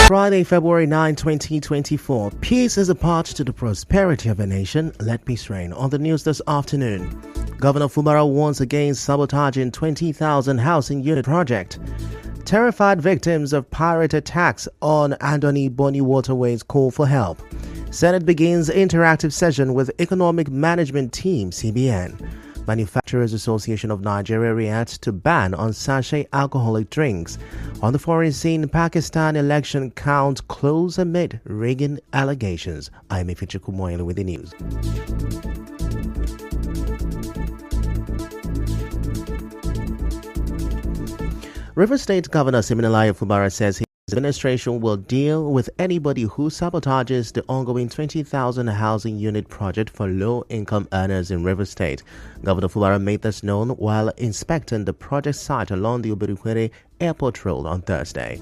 Friday, February 9, 2024. Peace is a part to the prosperity of a nation. Let peace reign. On the news this afternoon, Governor Fubara warns against sabotaging 20,000 housing unit project. Terrified victims of pirate attacks on Anthony Boni Waterways call for help. Senate begins interactive session with Economic Management Team, CBN. Manufacturers Association of Nigeria reacts to ban on sachet alcoholic drinks. On the foreign scene, Pakistan election count close amid rigging allegations. I'm Ifichi Kumoyele with the news. River State Governor Siminalayi Fubara says his administration will deal with anybody who sabotages the ongoing 20,000 housing unit project for low-income earners in River State. Governor Fubara made this known while inspecting the project site along the Obirikwere Airport Road on Thursday.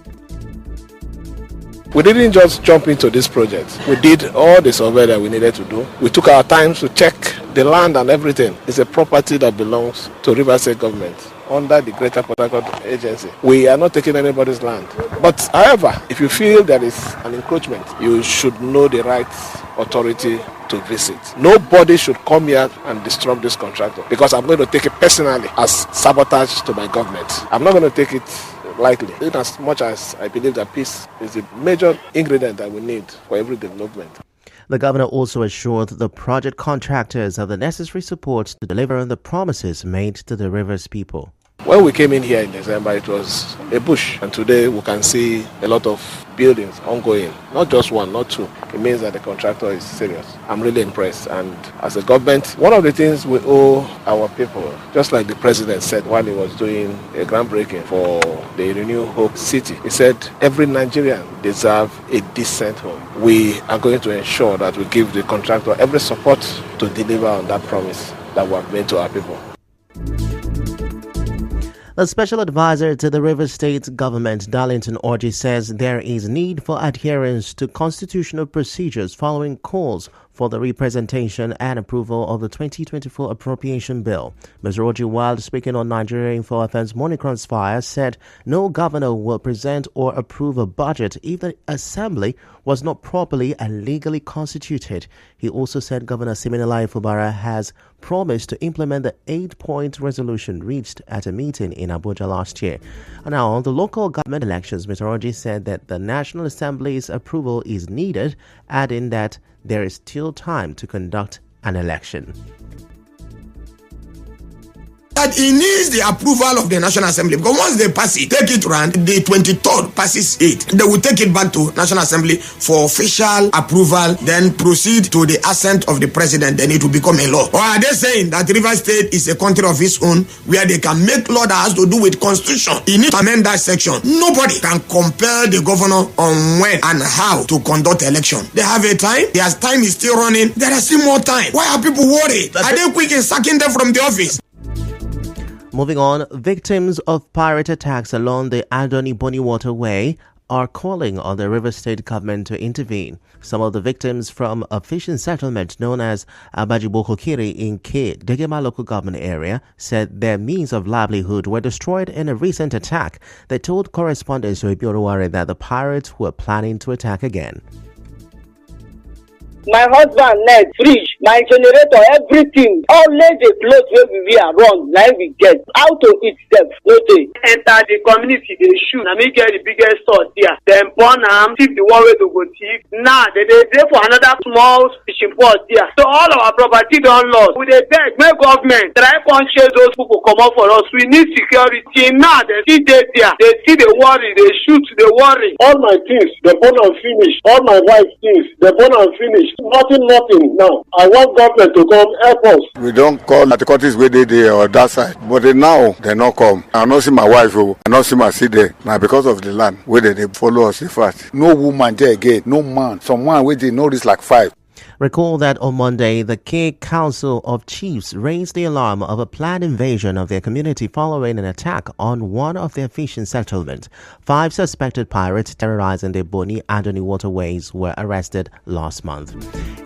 We didn't just jump into this project. We did all the survey that we needed to do. We took our time to check the land and everything. It's a property that belongs to River State government under the Greater Port Harcourt Agency. We are not taking anybody's land. But however, if you feel there is an encroachment, you should know the right authority to visit. Nobody should come here and disrupt this contractor, because I'm going to take it personally as sabotage to my government. I'm not going to take it lightly, in as much as I believe that peace is a major ingredient that we need for every development. The governor also assured the project contractors of the necessary support to deliver on the promises made to the river's people. When we came in here in December, it was a bush, and today we can see a lot of buildings ongoing. Not just one, not two. It means that the contractor is serious. I'm really impressed, and as a government, one of the things we owe our people, just like the president said while he was doing a groundbreaking for the Renew Hope City, he said every Nigerian deserves a decent home. We are going to ensure that we give the contractor every support to deliver on that promise that we have made to our people. The special advisor to the River State government, Darlington Orji, says there is need for adherence to constitutional procedures following calls for the representation and approval of the 2024 appropriation bill. Mr. Orji, while speaking on Nigeria Info FM's Morning Crossfire, said no governor will present or approve a budget if the assembly was not properly and legally constituted. He also said Governor Siminalayi Fubara has promised to implement the 8-point resolution reached at a meeting in Abuja last year. Now, on the local government elections, Mr. Orji said that the National Assembly's approval is needed, adding that there is still time to conduct an election. That it needs the approval of the National Assembly, because once they pass it, take it around, the 23rd passes it, they will take it back to National Assembly for official approval, then proceed to the assent of the president, then it will become a law. Or are they saying that River State is a country of its own where they can make law that has to do with constitution? You need to amend that section. Nobody can compel the governor on when and how to conduct election. They have a time, their time is still running, there is still more time. Why are people worried? Are they quick in sacking them from the office? Moving on, victims of pirate attacks along the Anthony Boni Waterway are calling on the River State government to intervene. Some of the victims from a fishing settlement known as Abajibokokiri in K, Degema local government area, said their means of livelihood were destroyed in a recent attack. They told correspondents to Ibioroware that the pirates were planning to attack again. My husband, net, fridge, my generator, everything, only the clothes where we are wrong, now we get out of it step, no day. Enter the community, they shoot, and me get the biggest store there. Then burn them, thief the one way to go thief. Now, they there for another small fishing port there. So all our property don't lost. We dey beg, my government, try to chase those people come up for us. We need security. Now, they see they there. They see the worry, they shoot, they worry. All my things, they burn and finish. All my wife's things, they burn and finish. Nothing now. I want government to come help us. We don't call at the countries where they there or that side. But now they not come. I not see my wife, I not see my city there. Now because of the land, where they follow us in fact. No woman there again, no man. Someone where they know this like 5. Recall that on Monday, the K Council of Chiefs raised the alarm of a planned invasion of their community following an attack on one of their fishing settlements. 5 suspected pirates terrorizing the Boni Anthony waterways were arrested last month.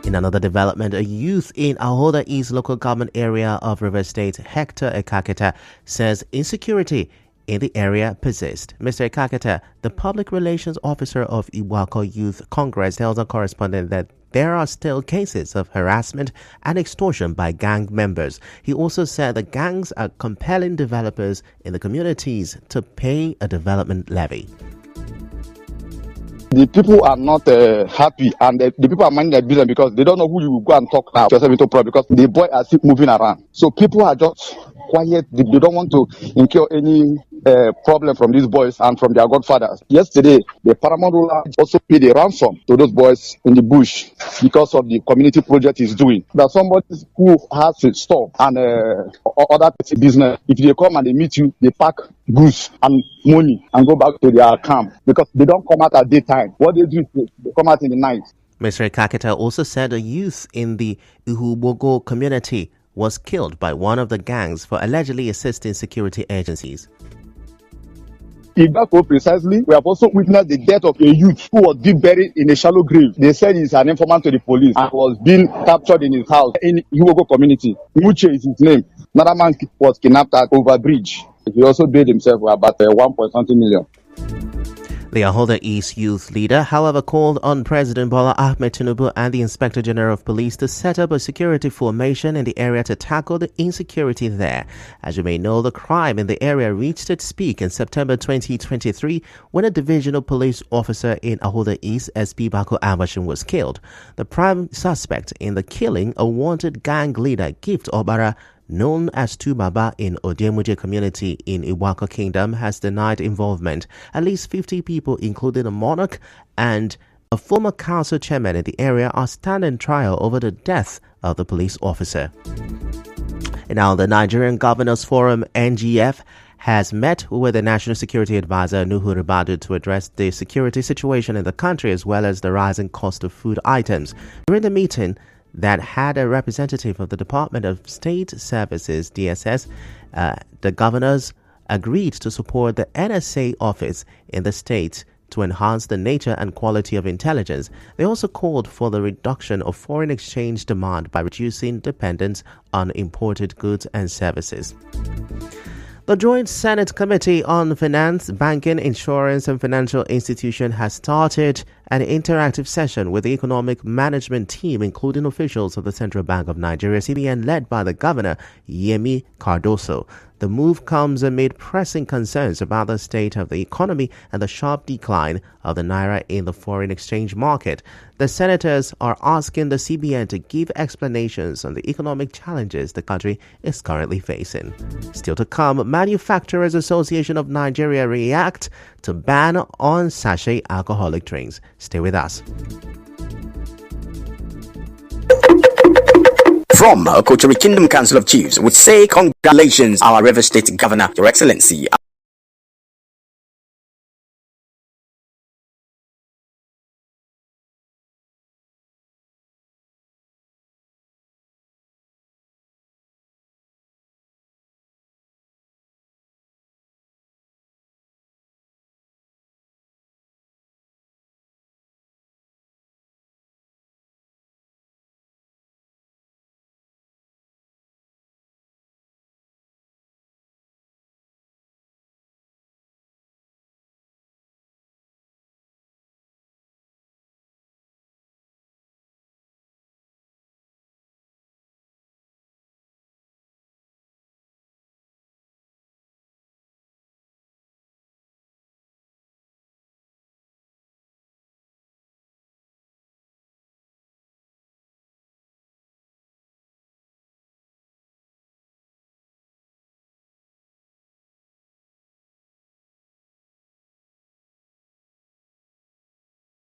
In another development, a youth in Ahoda East local government area of River State, Hector Ekaketa, says insecurity in the area persist. Mr. Kakata, the public relations officer of Iwako Youth Congress, tells our correspondent that there are still cases of harassment and extortion by gang members. He also said the gangs are compelling developers in the communities to pay a development levy. The people are not happy, and the people are minding their business because they don't know who you will go and talk now. Because the boy are still moving around. So people are just quiet. They don't want to incur any problem from these boys and from their godfathers. Yesterday, the Paramount ruler also paid a ransom to those boys in the bush because of the community project he's doing. That somebody who has a store and other business, if they come and they meet you, they pack goods and money and go back to their camp because they don't come out at daytime. What they do is they come out in the night. Mr. Kakata also said a youth in the Uhubogo community was killed by one of the gangs for allegedly assisting security agencies. Exactly, precisely. We have also witnessed the death of a youth who was deep buried in a shallow grave. They said he's an informant to the police and was being captured in his house in Iwogo community. Muche is his name. Another man was kidnapped at Overbridge. He also paid himself about 1.something million. The Ahoda East youth leader, however, called on President Bola Ahmed Tinubu and the Inspector General of Police to set up a security formation in the area to tackle the insecurity there. As you may know, the crime in the area reached its peak in September 2023 when a divisional police officer in Ahoda East, SP Bako Abashin, was killed. The prime suspect in the killing, a wanted gang leader, Gift Obara, known as Tubaba in Odemuje community in Iwako Kingdom, has denied involvement. At least 50 people, including a monarch and a former council chairman in the area, are standing trial over the death of the police officer. And now the Nigerian Governors Forum, NGF, has met with the National Security Advisor Nuhu Ribadu to address the security situation in the country as well as the rising cost of food items. During the meeting, that had a representative of the Department of State Services, DSS, the governors agreed to support the NSA office in the state to enhance the nature and quality of intelligence. They also called for the reduction of foreign exchange demand by reducing dependence on imported goods and services. The Joint Senate Committee on Finance, Banking, Insurance and Financial Institution has started an interactive session with the economic management team, including officials of the Central Bank of Nigeria, CBN, led by the Governor, Yemi Cardoso. The move comes amid pressing concerns about the state of the economy and the sharp decline of the naira in the foreign exchange market. The senators are asking the CBN to give explanations on the economic challenges the country is currently facing. Still to come, Manufacturers Association of Nigeria react to ban on sachet alcoholic drinks. Stay with us. From Kochori Kingdom Council of Chiefs, we say congratulations, our River State Governor, Your Excellency.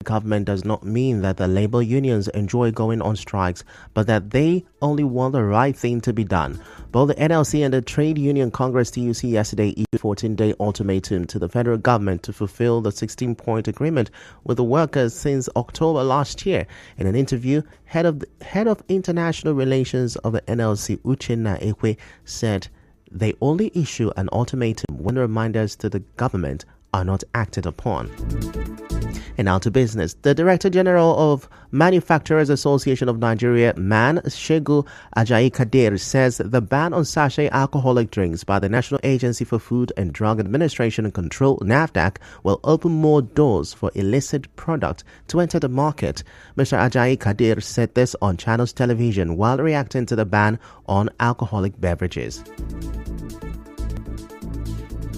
Government does not mean that the labor unions enjoy going on strikes, but that they only want the right thing to be done. Both the NLC and the Trade Union Congress TUC yesterday issued a 14-day ultimatum to the federal government to fulfill the 16-point agreement with the workers since October last year. In an interview, head of international relations of the NLC, Uchenna Ekwe, said they only issue an ultimatum when reminders to the government are not acted upon. And now to business. The Director General of Manufacturers Association of Nigeria, MAN, Shegun Ajayi Kadir, says the ban on sachet alcoholic drinks by the National Agency for Food and Drug Administration and Control, NAFDAC, will open more doors for illicit product to enter the market. Mr. Ajayi Kadir said this on Channels Television while reacting to the ban on alcoholic beverages.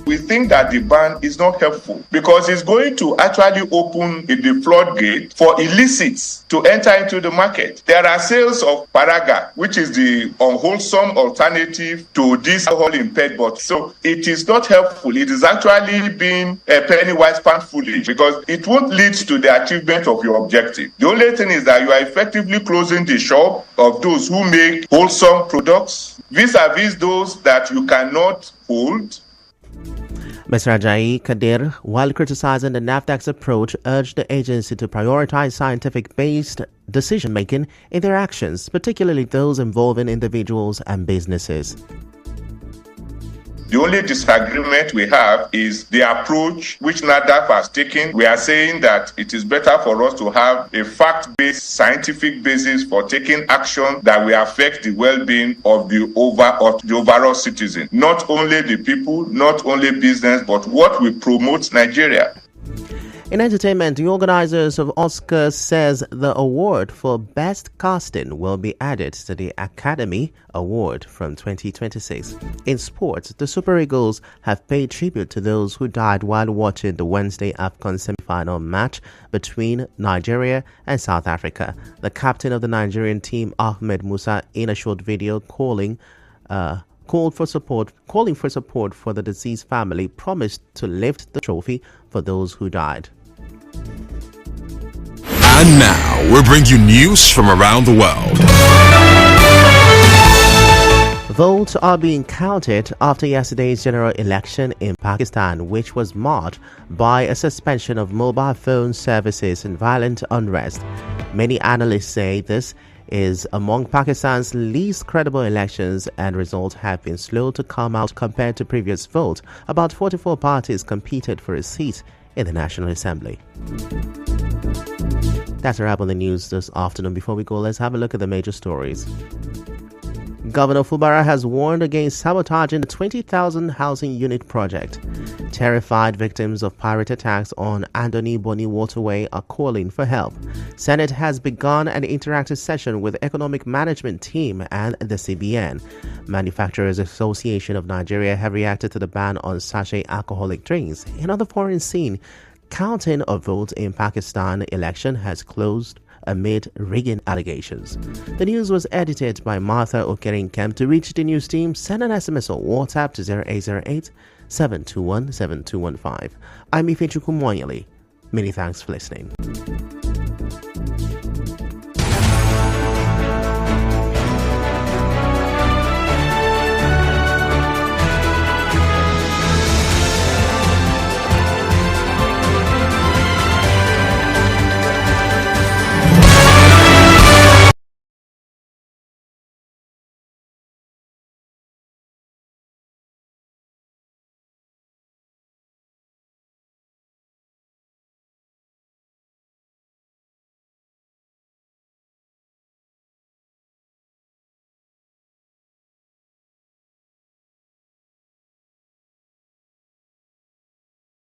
We think that the ban is not helpful because it's going to actually open the floodgate for illicits to enter into the market. There are sales of Paraga, which is the unwholesome alternative to this alcohol impaired bottle. So it is not helpful. It is actually being a penny-wise pound foolish because it won't lead to the achievement of your objective. The only thing is that you are effectively closing the shop of those who make wholesome products vis-a-vis those that you cannot hold. Mr. Ajayi Kadir, while criticizing the NAFDAC's approach, urged the agency to prioritize scientific-based decision-making in their actions, particularly those involving individuals and businesses. The only disagreement we have is the approach which NAFDAC has taken. We are saying that it is better for us to have a fact-based, scientific basis for taking action that will affect the well-being of the overall citizen. Not only the people, not only business, but what will promote Nigeria. In entertainment, the organizers of Oscars says the award for Best Casting will be added to the Academy Award from 2026. In sports, the Super Eagles have paid tribute to those who died while watching the Wednesday AFCON semi-final match between Nigeria and South Africa. The captain of the Nigerian team, Ahmed Musa, in a short video calling for support for the deceased family, promised to lift the trophy for those who died. And now we'll bring you news from around the world. Votes are being counted after yesterday's general election in Pakistan, which was marked by a suspension of mobile phone services and violent unrest. Many analysts say this is among Pakistan's least credible elections, and results have been slow to come out compared to previous votes. About 44 parties competed for a seat in the National Assembly. That's a wrap on the news this afternoon. Before we go, let's have a look at the major stories. Governor Fubara has warned against sabotaging the 20,000 housing unit project. Terrified victims of pirate attacks on Andoni Boni Waterway are calling for help. Senate has begun an interactive session with Economic Management Team and the CBN. Manufacturers Association of Nigeria have reacted to the ban on sachet alcoholic drinks. In other foreign scene, counting of votes in Pakistan election has closed amid rigging allegations. The news was edited by Martha Okerinkem. To reach the news team, send an SMS or WhatsApp to 0808-721-7215. I'm Ifechukwumoyeli. Many thanks for listening.